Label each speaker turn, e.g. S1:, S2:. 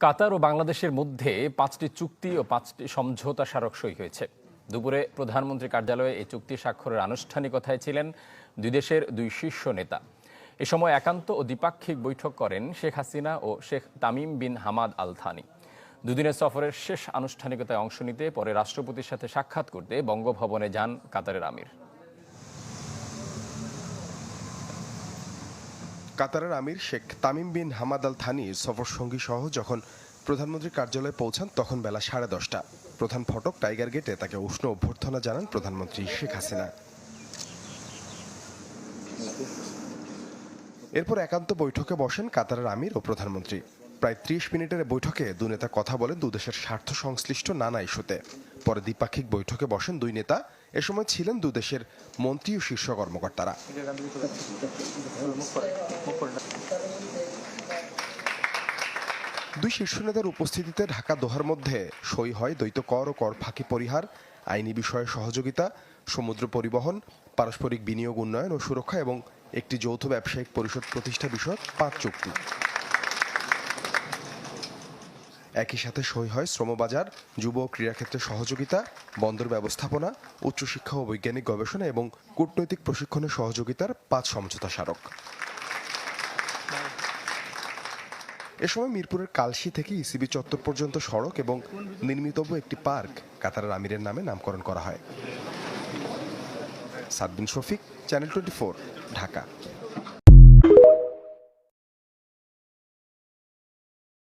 S1: কাতার ও বাংলাদেশের মধ্যে ৫টি চুক্তি ও ৫টি সমঝোতা স্মারক সই হয়েছে। দুপুরে প্রধানমন্ত্রী কার্যালয়ে এই চুক্তি স্বাক্ষরের আনুষ্ঠানিকতায় ছিলেন দুই দেশের দুই শীর্ষ নেতা। এ সময় একান্ত ও দ্বিপাক্ষিক বৈঠক করেন শেখ হাসিনা ও Sheikh Tamim bin Hamad Al Thani. দুদিনের সফরের শেষ আনুষ্ঠানিকতায় অংশ নিতে পরে রাষ্ট্রপতির সাথে সাক্ষাৎ করতে বঙ্গভবনে যান কাতারের আমির।
S2: কাতারের আমির Sheikh Tamim bin Hamad Al থানির সফরসঙ্গী সহ যখন প্রধানমন্ত্রীর কার্যালয়ে পৌঁছান তখন বেলা 10:30। প্রধান ফটক টাইগার গেটে তাকে উষ্ণ অভ্যর্থনা জানান প্রধানমন্ত্রী শেখ হাসিনা। এরপর একান্ত বৈঠকে বসেন কাতারের আমির ও প্রধানমন্ত্রী। প্রায় 30 মিনিটের বৈঠকে দুই নেতা কথা বলেন দুদেশের স্বার্থ সংশ্লিষ্ট নানা ইস্যুতে। পরে দ্বিপাক্ষিক বৈঠকে বসেন দুই নেতা। এ সময় ছিলেন দুদেশের মন্ত্রী ও শীর্ষ কর্মকর্তারা। দুই শীর্ষ নেতার উপস্থিতিতে ঢাকা দোহার মধ্যে সই হয় দ্বৈত কর ও কর ফাঁকি পরিহার, আইনি বিষয়ে সহযোগিতা, সমুদ্র পরিবহন, পারস্পরিক বিনিয়োগ উন্নয়ন ও সুরক্ষা এবং একটি যৌথ ব্যবসায়িক পরিষদ প্রতিষ্ঠা বিষয়ক 5 চুক্তি। একই সাথে সই হয় শ্রমবাজার, যুব ও ক্রীড়াক্ষেত্রে সহযোগিতা, বন্দর ব্যবস্থাপনা, উচ্চশিক্ষা ও বৈজ্ঞানিক গবেষণা এবং কূটনৈতিক প্রশিক্ষণে সহযোগিতার 5 সমঝোতা স্মারক। এ সময় মিরপুরের কালশী থেকে ইসিবি চত্বর পর্যন্ত সড়ক এবং নির্মিতব্য একটি পার্ক কাতারের আমিরের নামে নামকরণ করা হয়। সাদবিন শফিক, চ্যানেল 24, ঢাকা।